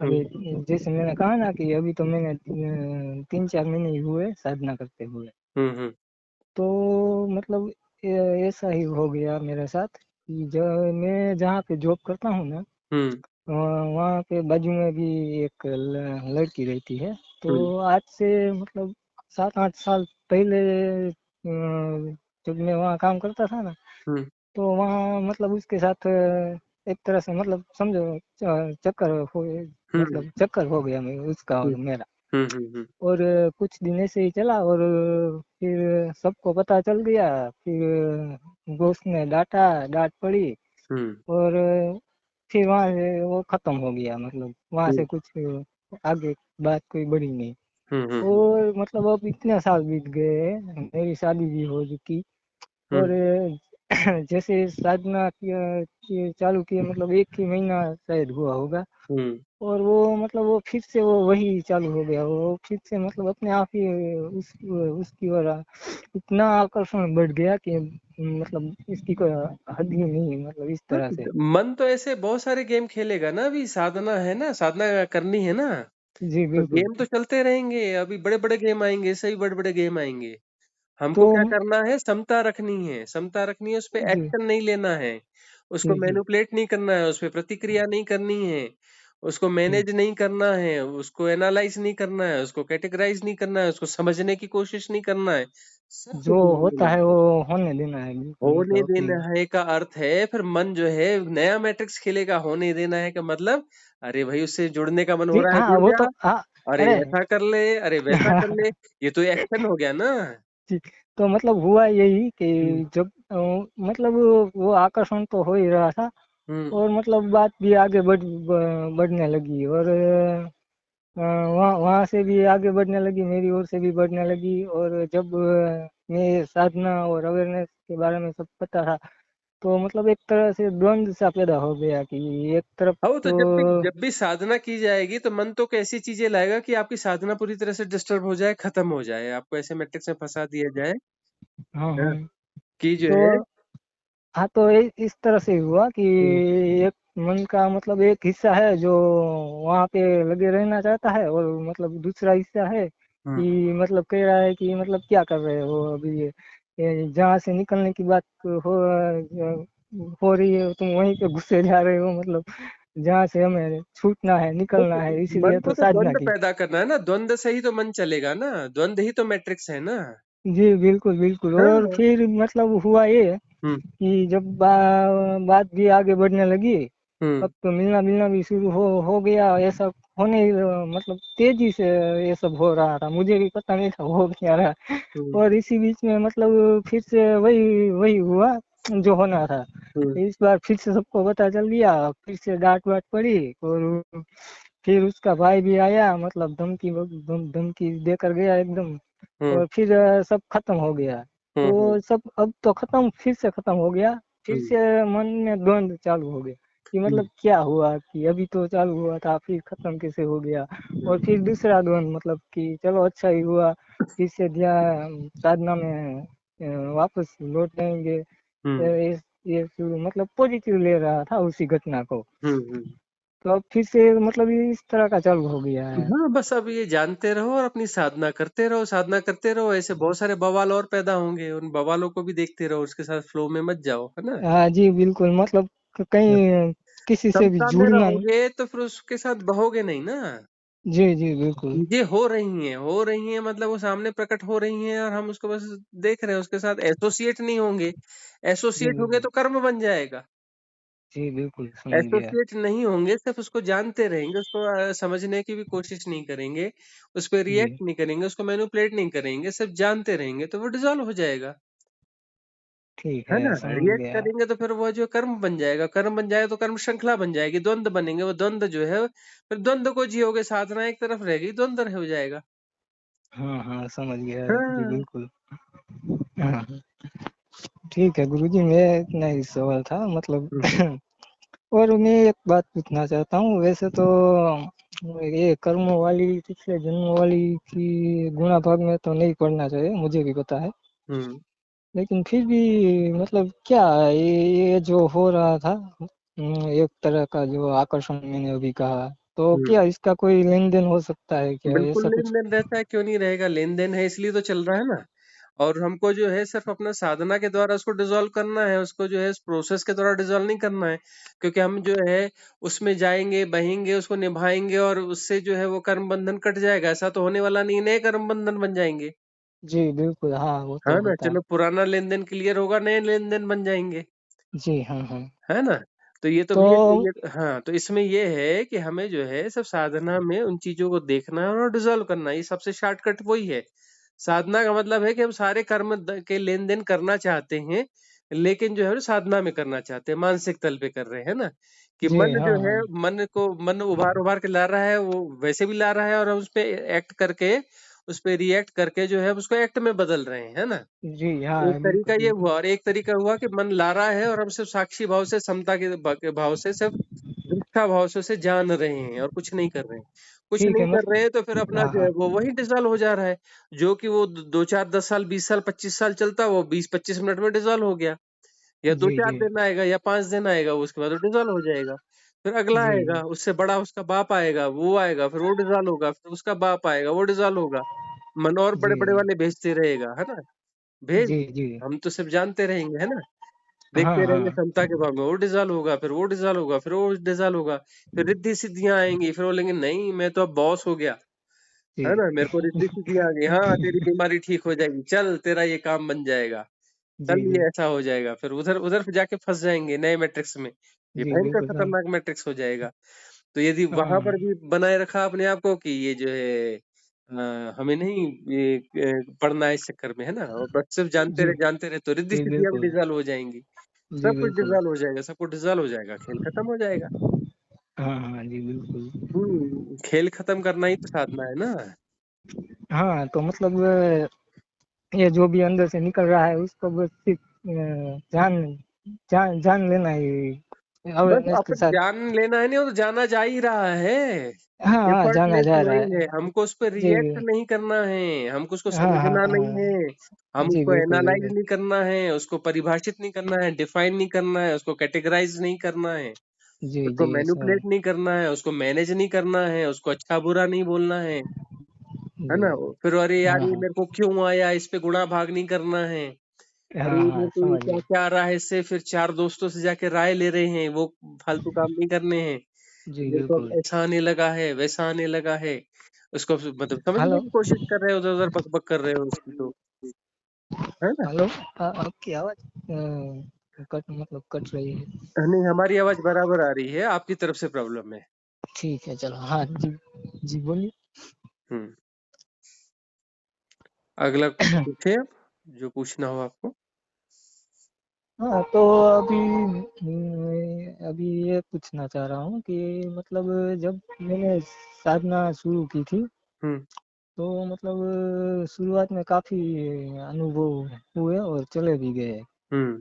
Speaker 2: हुँ,
Speaker 1: अभी जैसे मैंने कहा ना कि अभी तो मैंने 3-4 महीने ही हुए साधना करते हुए
Speaker 2: हुँ, हुँ,
Speaker 1: तो मतलब ऐसा ही हो गया मेरे साथ कि जब मैं जहाँ पे जॉब करता हूँ ना
Speaker 2: हुँ,
Speaker 1: वहाँ पे बाजू में भी एक लड़की रहती है तो
Speaker 2: हुँ,
Speaker 1: आज से मतलब 7-8 साल पहले जब मैं वहाँ काम करता था ना
Speaker 2: हुँ,
Speaker 1: तो वहाँ मतलब उसके साथ एक तरह से मतलब समझो चक्कर हो
Speaker 2: हुँ,
Speaker 1: मतलब चक्कर हो गया मैं उसका और
Speaker 2: हुँ,
Speaker 1: मेरा
Speaker 2: हुँ, हुँ, हुँ,
Speaker 1: और कुछ दिन ऐसे ही चला और फिर सबको पता चल गया फिर बॉस ने डांट पड़ी
Speaker 2: हुँ,
Speaker 1: और फिर वहाँ से वो खत्म हो गया मतलब वहाँ से कुछ आगे बात कोई बढ़ी नहीं
Speaker 2: हुँ, हुँ, हुँ,
Speaker 1: और मतलब अब इतने साल बीत गए मेरी शादी भी हो चुकी
Speaker 2: हुँ,
Speaker 1: और जैसे साधना किया चालू किए मतलब एक ही महीना शायद हुआ होगा
Speaker 2: हुँ।
Speaker 1: और वो मतलब वो फिर से वो वही चालू हो गया वो फिर से मतलब अपने आप ही उसकी ओर इतना आकर्षण बढ़ गया कि मतलब इसकी कोई हद ही नहीं मतलब इस
Speaker 2: हाँ,
Speaker 1: तरह से
Speaker 2: मन तो ऐसे बहुत सारे गेम खेलेगा ना, अभी साधना है ना, साधना करनी है ना,
Speaker 1: जी
Speaker 2: तो
Speaker 1: बिल्कुल
Speaker 2: गेम तो चलते रहेंगे, अभी बड़े-बड़े गेम आएँगे, सही बड़े-बड़े गेम आएँगे।
Speaker 1: तो
Speaker 2: हमको क्या करना है, समता रखनी है, समता रखनी है, उसपे
Speaker 1: जी
Speaker 2: एक्शन नहीं लेना है, उसको
Speaker 1: जी जी
Speaker 2: मैनिपुलेट नहीं करना है, उसपे प्रतिक्रिया नहीं करनी है, उसको
Speaker 1: जी
Speaker 2: मैनेज नहीं करना है, उसको एनालाइज़ नहीं करना है, उसको कैटेगराइज़ नहीं करना है, उसको समझने की कोशिश नहीं करना है, सिर्फ
Speaker 1: जो
Speaker 2: ध्यान
Speaker 1: होता
Speaker 2: देना
Speaker 1: है
Speaker 2: है।
Speaker 1: वो होने देना है बिल्कुल
Speaker 2: होने
Speaker 1: मतलब अपनी
Speaker 2: देना है का अर्थ है, फिर मन जो है नया मैट्रिक्स खेलेगा, होने देना है का मतलब, अरे भाई उससे जुड़ने का मन हो
Speaker 1: जी
Speaker 2: रहा है,
Speaker 1: हाँ
Speaker 2: जुड़
Speaker 1: वो
Speaker 2: जा,
Speaker 1: तो हाँ
Speaker 2: अरे
Speaker 1: अरे
Speaker 2: ऐसा कर ले, अरे वैसा कर ले, ये तो एक्शन हो गया ना।
Speaker 1: जी, तो मतलब हुआ यही कि
Speaker 2: हुँ,
Speaker 1: जब मतलब वो आकर्षण तो हो ही रहा था
Speaker 2: हुँ,
Speaker 1: और मतलब बात भी आगे बढ़ने लगी और वहाँ वहाँ से भी आगे बढ़ने लगी, मेरी ओर से भी बढ़ने लगी। और जब मैं साधना और अवेयरनेस के बारे में सब पता था, तो मतलब एक तरह से द्वंद सा पैदा हो गया कि एक तरफ
Speaker 2: हाँ, तो
Speaker 1: तो
Speaker 2: जब भी साधना की जाएगी तो मन तो कैसी चीजें लाएगा कि आपकी साधना पूरी तरह से डिस्टर्ब हो जाए, खत्म हो जाए, आपको ऐसे मैट्रिक्स में फंसा दिया जाए।
Speaker 1: हाँ
Speaker 2: हाँ,
Speaker 1: हाँ।
Speaker 2: कि जो है।
Speaker 1: तो हाँ, तो इस तरह से हुआ कि
Speaker 2: हम्म,
Speaker 1: एक मन का मतलब एक हिस्सा है जो वहाँ पे लगे रहना चाहता है, और मतलब दूसरा हिस्सा है
Speaker 2: हम्म।
Speaker 1: कि मतलब कह रहा है कि मतलब क्या कर रहे हो अभी, ये जहाँ से निकलने की बात हो रही है तुम वहीं पे घुसे जा रहे हो, मतलब जहाँ से हमें छूटना है, निकलना
Speaker 2: तो
Speaker 1: है,
Speaker 2: मन
Speaker 1: इसीलिए
Speaker 2: को
Speaker 1: तो
Speaker 2: तो
Speaker 1: साधना
Speaker 2: द्वंद
Speaker 1: की।
Speaker 2: पैदा करना है ना, द्वंद से ही तो मन चलेगा ना, द्वंद ही तो मैट्रिक्स है ना।
Speaker 1: जी बिल्कुल बिल्कुल। और
Speaker 2: हाँ।
Speaker 1: फिर मतलब हुआ ये
Speaker 2: हम्म,
Speaker 1: कि जब बात भी आगे बढ़ने लगी,
Speaker 2: हम्म,
Speaker 1: अब तो मिलना मिलना भी शुरू हो गया। ऐसा होने मतलब तेजी से ये सब हो रहा था, मुझे भी पता नहीं था हो क्या रहा।
Speaker 2: हम्म,
Speaker 1: और इसी बीच में मतलब फिर से वही वही हुआ जो होना था।
Speaker 2: हम्म,
Speaker 1: इस बार फिर से सबको पता चल गया, फिर से डांट वाट पड़ी। और फिर उसका भाई भी आया, मतलब धमकी देकर गया एकदम।
Speaker 2: हम्म,
Speaker 1: और फिर सब खत्म हो गया।
Speaker 2: हम्म,
Speaker 1: तो सब अब तो खत्म, फिर से खत्म हो गया। फिर
Speaker 2: हम्म,
Speaker 1: से मन में द्वंद चालू हो गया कि
Speaker 2: हम्म,
Speaker 1: मतलब क्या हुआ, कि अभी तो चालू हुआ था फिर खत्म कैसे हो गया। और
Speaker 2: हम्म,
Speaker 1: फिर दूसरा द्वंद मतलब कि चलो अच्छा ही हुआ, फिर से ध्यान साधना में वापस लौट आएंगे।
Speaker 2: हम्म,
Speaker 1: मतलब पॉजिटिव ले रहा था उसी घटना को।
Speaker 2: हम्म, हम्म।
Speaker 1: तो अब फिर से मतलब ये इस तरह का चालू हो गया है।
Speaker 2: हाँ, बस अब ये जानते रहो और अपनी साधना करते रहो, साधना करते रहो, ऐसे बहुत सारे बवाल और पैदा होंगे, उन बवालों को भी देखते रहो, उसके साथ फ्लो में मत जाओ, है ना।
Speaker 1: हाँ जी बिल्कुल, मतलब कहीं किसी से भी
Speaker 2: समता में
Speaker 1: जुड़ना नहीं।
Speaker 2: रहोगे तो फिर उसके साथ बहोगे नहीं ना।
Speaker 1: जी जी बिल्कुल।
Speaker 2: चीजें हो रही हैं, मतलब वो सामने प्रकट हो रही हैं और हम उसको बस देख रहे हैं, उसके साथ एसोसिएट नहीं होंगे।
Speaker 1: जी
Speaker 2: एसोसिएट होंगे
Speaker 1: बिल्कुल।
Speaker 2: तो कर्म बन जाएगा।
Speaker 1: जी बिल्कुल समझ गया।
Speaker 2: एसोसिएट नहीं होंगे, सिर्फ उसको जानते रहेंगे, उसको समझने की भी कोशिश नहीं करेंगे, उस पर
Speaker 1: जी
Speaker 2: रिएक्ट नहीं करेंगे, उसको मैनिपुलेट नहीं करेंगे, सिर्फ जानते रहेंगे, तो वो डिसॉल्व हो जाएगा।
Speaker 1: ठीक
Speaker 2: है
Speaker 1: है,
Speaker 2: ना।
Speaker 1: समझ
Speaker 2: रिएक्ट
Speaker 1: गया।
Speaker 2: करेंगे तो फिर वो जो कर्म बन जाएगा, कर्म बन जाएगा तो कर्म श्रृंखला बन जाएगी, द्वंद बनेंगे, वो द्वंद जो है फिर द्वंद को जियोगे, साधना एक तरफ रहेगी, द्वंद हो जाएगा।
Speaker 1: हाँ हाँ समझ गया जी
Speaker 2: हाँ।
Speaker 1: बिल्कुल। हाँ ठीक है गुरुजी, मैं इतना ही सवाल था मतलब।
Speaker 2: हम्म,
Speaker 1: और मैं एक बात पूछना चाहता हूँ, वैसे तो ये कर्म वाली पिछले जन्म वाली की गुणा भाग में तो नहीं पढ़ना चाहिए, मुझे भी पता है।
Speaker 2: हम्म,
Speaker 1: लेकिन फिर भी मतलब क्या है, ये जो हो रहा था, एक तरह का जो आकर्षण मैंने अभी कहा, तो
Speaker 2: हम्म।
Speaker 1: क्या इसका कोई लेन देन हो सकता है क्या,
Speaker 2: बिल्कुल
Speaker 1: ऐसा
Speaker 2: लेन
Speaker 1: कुछ?
Speaker 2: देन रहता है, क्यों नहीं रहेगा, लेन देन है इसलिए तो चल रहा है ना। और हमको जो है सिर्फ अपना साधना के द्वारा उसको डिसॉल्व करना है, उसको जो है इस प्रोसेस के द्वारा डिसॉल्व नहीं करना है। क्योंकि हम जो है उसमें जाएंगे, बहेंगे, उसको निभाएंगे और उससे जो है वो कर्म बंधन कट जाएगा, ऐसा तो होने वाला नहीं, नए कर्म बंधन बन जाएंगे।
Speaker 1: जी बिल्कुल, हाँ वो
Speaker 2: है
Speaker 1: तो
Speaker 2: ना,
Speaker 1: होता है।
Speaker 2: चलो पुराना लेन देन क्लियर होगा, नए लेन देन बन जाएंगे।
Speaker 1: जी हाँ हाँ।
Speaker 2: है ना। तो ये तो
Speaker 1: तो
Speaker 2: ये हाँ, तो इसमें ये है कि हमें जो है सब साधना में उन चीजों को देखना है और डिसॉल्व करना है, ये सबसे शॉर्टकट वही है। साधना का मतलब है कि हम सारे कर्म के लेन देन करना चाहते हैं, लेकिन जो है वो साधना में करना चाहते हैं, मानसिक तल पे कर रहे हैं ना। कि
Speaker 1: जी
Speaker 2: मन
Speaker 1: हाँ
Speaker 2: जो है,
Speaker 1: हाँ।
Speaker 2: मन उभार उभार के ला रहा है, वो वैसे भी ला रहा है, और हम उस पे एक्ट करके, उस पे रिएक्ट करके जो है हम उसको एक्ट में बदल रहे हैं, है ना।
Speaker 1: जी
Speaker 2: एक
Speaker 1: हाँ
Speaker 2: तरीका
Speaker 1: बिल्कुल
Speaker 2: ये
Speaker 1: बिल्कुल।
Speaker 2: हुआ, और एक तरीका हुआ कि मन ला रहा है और हम सिर्फ साक्षी भाव से, समता के भाव से, सिर्फ दृष्टा भाव से उसे जान रहे हैं और कुछ नहीं कर रहे हैं। कुछ
Speaker 1: ठीक है
Speaker 2: नहीं कर
Speaker 1: मतलब।
Speaker 2: रहे हैं तो फिर अपना
Speaker 1: हाँ
Speaker 2: जो है
Speaker 1: हाँ।
Speaker 2: वो वही डिसॉल्व हो जा रहा है। जो कि वो 2 4 10 साल 20 साल 25 साल चलता, वो 20 25 मिनट में डिसॉल्व हो गया। या दो
Speaker 1: जी
Speaker 2: चार
Speaker 1: जी।
Speaker 2: दिन आएगा या 5 दिन आएगा, उसके बाद वो डिसॉल्व हो जाएगा। फिर अगला
Speaker 1: जी
Speaker 2: आएगा,
Speaker 1: जी।
Speaker 2: उससे बड़ा उसका बाप आएगा, वो आएगा, फिर वो डिसॉल्व होगा, फिर उसका बाप आएगा, वो डिसॉल्व होगा। मन और
Speaker 1: जी
Speaker 2: बड़े बड़े
Speaker 1: जी।
Speaker 2: वाले भेजते रहेगा, है ना। भेज
Speaker 1: जी
Speaker 2: दे।
Speaker 1: जी।
Speaker 2: हम तो सिर्फ जानते रहेंगे, है ना।
Speaker 1: हाँ
Speaker 2: देखते रहेंगे
Speaker 1: हाँ।
Speaker 2: समता के भाव में, वो डिसॉल्व होगा, फिर वो डिसॉल्व होगा, फिर वो डिसॉल्व होगा। फिर रिद्धि सिद्धियां आएंगी, फिर बोलेंगे नहीं मैं तो अब बॉस हो गया। है
Speaker 1: जी
Speaker 2: ना, मेरे को रिद्धि सिद्धियां आ गई, हाँ तेरी बीमारी ठीक हो जाएगी, चल तेरा ये काम बन जाएगा,
Speaker 1: जी
Speaker 2: चल
Speaker 1: जी।
Speaker 2: ये ऐसा हो जाएगा। फिर उधर उधर जाके फंस जाएंगे नए मैट्रिक्स में। ये
Speaker 1: जी
Speaker 2: भयंकर
Speaker 1: बिल्कुल सम
Speaker 2: खतरनाक मैट्रिक्स हो जाएगा। तो यदि वहां
Speaker 1: हाँ।
Speaker 2: पर भी बनाए रखा अपने आप को कि ये जो है हमें नहीं ये पढ़ना है इस चक्कर में, है ना, और बस सिर्फ
Speaker 1: जी
Speaker 2: जानते रहे तो रिद्धि
Speaker 1: जी
Speaker 2: सिद्धियां भी
Speaker 1: बिल्कुल।
Speaker 2: डिसॉल्व हो जाएंगी।
Speaker 1: जी
Speaker 2: सब कुछ
Speaker 1: बिल्कुल।
Speaker 2: डिसॉल्व हो जाएगा, सब कुछ डिसॉल्व हो जाएगा, खेल खत्म हो जाएगा।
Speaker 1: हाँ हाँ जी बिल्कुल।
Speaker 2: खेल खत्म करना ही तो साधना है ना।
Speaker 1: हाँ तो मतलब ये जो भी अंदर से निकल रहा है उसको बस सिर्फ जान जान जान लेना ही
Speaker 2: बस
Speaker 1: अवेयरनेस के
Speaker 2: अपन
Speaker 1: साथ।
Speaker 2: जान लेना है, नहीं वो तो जाना जा ही रहा है।
Speaker 1: हाँ हाँ जाना
Speaker 2: एफर्टलेस
Speaker 1: जा रहा
Speaker 2: वही
Speaker 1: है।
Speaker 2: है, हमको उस पर
Speaker 1: जी
Speaker 2: रिएक्ट नहीं करना है, हमको उसको
Speaker 1: हाँ हाँ
Speaker 2: समझना नहीं
Speaker 1: हाँ
Speaker 2: है, हम
Speaker 1: जी
Speaker 2: उसको
Speaker 1: बिल्कुल
Speaker 2: एनालाइज
Speaker 1: बिल्कुल।
Speaker 2: नहीं करना है, उसको परिभाषित नहीं करना है, डिफाइन नहीं करना है, उसको कैटेगराइज नहीं करना है,
Speaker 1: जी
Speaker 2: उसको
Speaker 1: जी समझ।
Speaker 2: मैनिपुलेट नहीं करना है, उसको मैनेज नहीं करना है, उसको अच्छा बुरा नहीं बोलना है
Speaker 1: जी
Speaker 2: ना। फिर अरे यार
Speaker 1: हाँ
Speaker 2: ये
Speaker 1: हाँ
Speaker 2: मेरे को क्यों आया, इस पे गुणा भाग नहीं करना है। अरे
Speaker 1: हाँ
Speaker 2: मेरे
Speaker 1: हाँ
Speaker 2: को ये
Speaker 1: समझ
Speaker 2: क्या
Speaker 1: गए।
Speaker 2: क्या आ रहा है, इससे फिर चार दोस्तों से जाके राय ले रहे हैं, वो फालतू काम नहीं करने हैं।
Speaker 1: जी
Speaker 2: मेरे को अब
Speaker 1: बिल्कुल।
Speaker 2: ऐसा आने लगा है, वैसा आने लगा है, उसको मतलब समझने
Speaker 1: हेलो
Speaker 2: की कोशिश कर रहे हो, उधर उधर बक बक कर रहे हो उसकी तो, है ना।
Speaker 1: हेलो आपकी आवाज कट मतलब कट रही है।
Speaker 2: नहीं, हमारी आवाज बराबर आ रही है, आपकी तरफ से प्रॉब्लम है।
Speaker 1: ठीक है चलो हाँ जी जी बोलिए।
Speaker 2: हम्म। अगला पूछे आप, जो पूछना हो आपको।
Speaker 1: हाँ तो अभी अभी ये पूछना चाह रहा हूँ कि मतलब जब मैंने साधना शुरू की थी
Speaker 2: हम्म।
Speaker 1: तो मतलब शुरुआत में काफी अनुभव हुए और चले भी गए।
Speaker 2: हम्म।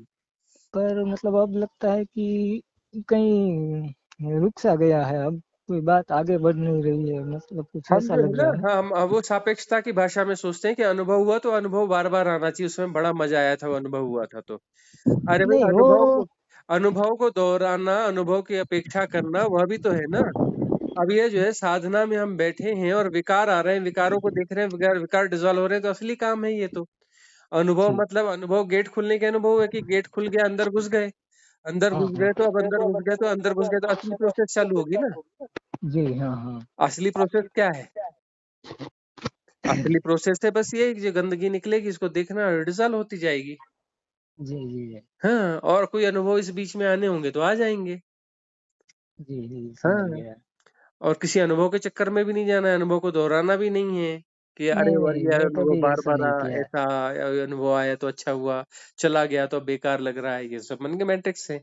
Speaker 1: पर मतलब अब लगता है कि कहीं रुक सा गया है, अब कोई बात आगे बढ़ नहीं रही है, मतलब कुछ
Speaker 2: हम
Speaker 1: ऐसा
Speaker 2: जो है
Speaker 1: लग
Speaker 2: ना,
Speaker 1: रहा है।
Speaker 2: हाँ हम वो सापेक्षता की भाषा में सोचते हैं कि अनुभव हुआ तो अनुभव बार बार आना चाहिए, उसमें बड़ा मजा आया था वो अनुभव हुआ था तो। अरे भाई
Speaker 1: नहीं वो
Speaker 2: अनुभव को दोहराना, अनुभव की अपेक्षा करना, वह भी तो है ना। अब ये जो है साधना में हम बैठे हैं और विकार आ रहे हैं, विकारों को देख रहे हैं, विकार विकार डिजॉल्व हो रहे हैं, तो असली काम है ये तो। अनुभव
Speaker 1: ठीक।
Speaker 2: मतलब अनुभव गेट खुलने के अनुभव है कि गेट खुल गया, अंदर घुस गए। अंदर
Speaker 1: हाँ
Speaker 2: घुस
Speaker 1: हाँ
Speaker 2: गए तो अब अंदर घुस गए तो अंदर घुस गए तो असली प्रोसेस चालू होगी ना।
Speaker 1: जी हाँ हाँ
Speaker 2: असली प्रोसेस क्या है? असली प्रोसेस है बस ये, जो गंदगी निकलेगी इसको देखना, डिजॉल्व होती जाएगी।
Speaker 1: जी जी जी
Speaker 2: हाँ, और कोई अनुभव इस बीच में आने होंगे तो आ जाएंगे।
Speaker 1: जी जी समझ
Speaker 2: हाँ,
Speaker 1: गया।
Speaker 2: और किसी अनुभव के चक्कर में भी नहीं जाना है, अनुभव को दोहराना भी नहीं है कि अरे
Speaker 1: नहीं
Speaker 2: वाह
Speaker 1: नहीं
Speaker 2: ये
Speaker 1: मैं
Speaker 2: अनुभव
Speaker 1: कभी
Speaker 2: बार
Speaker 1: ऐसा
Speaker 2: बार
Speaker 1: नहीं किया है।
Speaker 2: ऐसा अनुभव आया तो अच्छा हुआ, चला गया तो बेकार लग रहा है, ये सब मन के मैट्रिक्स है।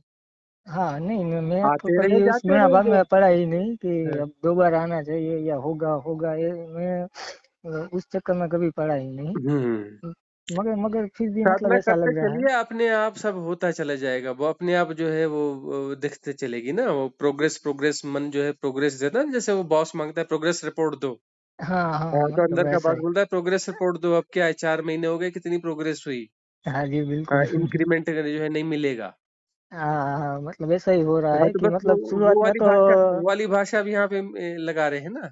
Speaker 1: हाँ नहीं मैं तो
Speaker 2: आते रहे
Speaker 1: कभी
Speaker 2: जाते
Speaker 1: उसमें
Speaker 2: रहे
Speaker 1: बाद
Speaker 2: जो।
Speaker 1: में पढ़ा ही नहीं कि
Speaker 2: हाँ।
Speaker 1: अब दोबारा आना चाहिए या होगा होगा, ये मैं उस चक्कर में कभी पढ़ा ही नहीं।
Speaker 2: हम्म।
Speaker 1: मगर मगर फिर भी मतलब
Speaker 2: साधना
Speaker 1: ऐसा
Speaker 2: करते
Speaker 1: लग रहा है।
Speaker 2: चलिए, अपने आप सब होता चला जाएगा, वो अपने आप जो है वो दिखते चलेगी ना, वो प्रोग्रेस प्रोग्रेस मन जो है प्रोग्रेस देता है ना, जैसे वो बॉस मांगता है प्रोग्रेस रिपोर्ट दो।
Speaker 1: हाँ हाँ
Speaker 2: हाँ, तो
Speaker 1: मतलब
Speaker 2: अंदर का
Speaker 1: ऐसा
Speaker 2: बॉस
Speaker 1: ही।
Speaker 2: बोलता है प्रोग्रेस रिपोर्ट दो, अब क्या है 4 महीने हो गए, कितनी प्रोग्रेस हुई।
Speaker 1: हाँ जी
Speaker 2: हाँ,
Speaker 1: बिल्कुल
Speaker 2: इंक्रीमेंट जो है नहीं मिलेगा।
Speaker 1: हाँ हाँ मतलब ऐसा ही हो रहा
Speaker 2: हाँ,
Speaker 1: है
Speaker 2: तो
Speaker 1: कि
Speaker 2: बस
Speaker 1: मतलब
Speaker 2: वो
Speaker 1: शुरुआत में
Speaker 2: वाली
Speaker 1: तो
Speaker 2: भाषा, वो वाली भाषा भी यहाँ पे लगा रहे हैं ना।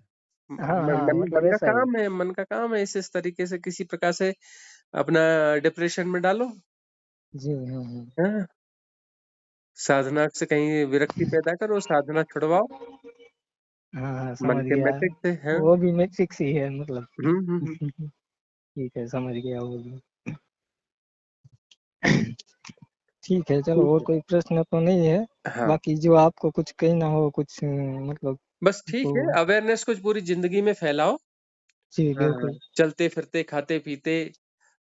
Speaker 1: हाँ हाँ मतलब
Speaker 2: मन का
Speaker 1: ऐसा ही।
Speaker 2: काम है, मन का काम है, इस तरीके से किसी प्रकार से अपना डिप्रेशन में डालो।
Speaker 1: जी
Speaker 2: हाँ, साधना से कहीं विरक्ति पैदा करो, साधना छुड़वाओ,
Speaker 1: हाँ हाँ
Speaker 2: मन
Speaker 1: समझ
Speaker 2: के
Speaker 1: गया।
Speaker 2: मैट्रिक से। हाँ।
Speaker 1: वो भी मैट्रिक्स ही है मतलब
Speaker 2: हम्म।
Speaker 1: ठीक है समझ गया वो भी। ठीक है चलो,
Speaker 2: ठीक
Speaker 1: और
Speaker 2: है।
Speaker 1: कोई प्रश्न तो नहीं है।
Speaker 2: हाँ,
Speaker 1: बाकी जो आपको कुछ कहना हो कुछ मतलब
Speaker 2: बस ठीक
Speaker 1: तो
Speaker 2: है, अवेयरनेस को पूरी जिंदगी में फैलाओ।
Speaker 1: जी
Speaker 2: हाँ,
Speaker 1: बिल्कुल।
Speaker 2: चलते फिरते खाते पीते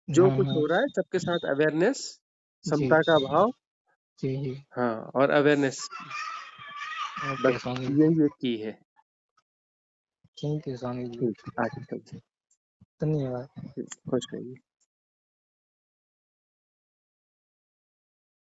Speaker 2: जो
Speaker 1: हाँ
Speaker 2: कुछ
Speaker 1: हाँ
Speaker 2: हो रहा है सबके साथ अवेयरनेस,
Speaker 1: जी
Speaker 2: समता का भाव।
Speaker 1: जी जी
Speaker 2: हाँ, और अवेयरनेस, बस
Speaker 1: ओके स्वामी जी।
Speaker 2: यही एक की है।
Speaker 1: Thank you Swami ji.
Speaker 2: ठीक, आगे चलते
Speaker 1: धन्यवाद।
Speaker 2: हैं। खुश रहिए।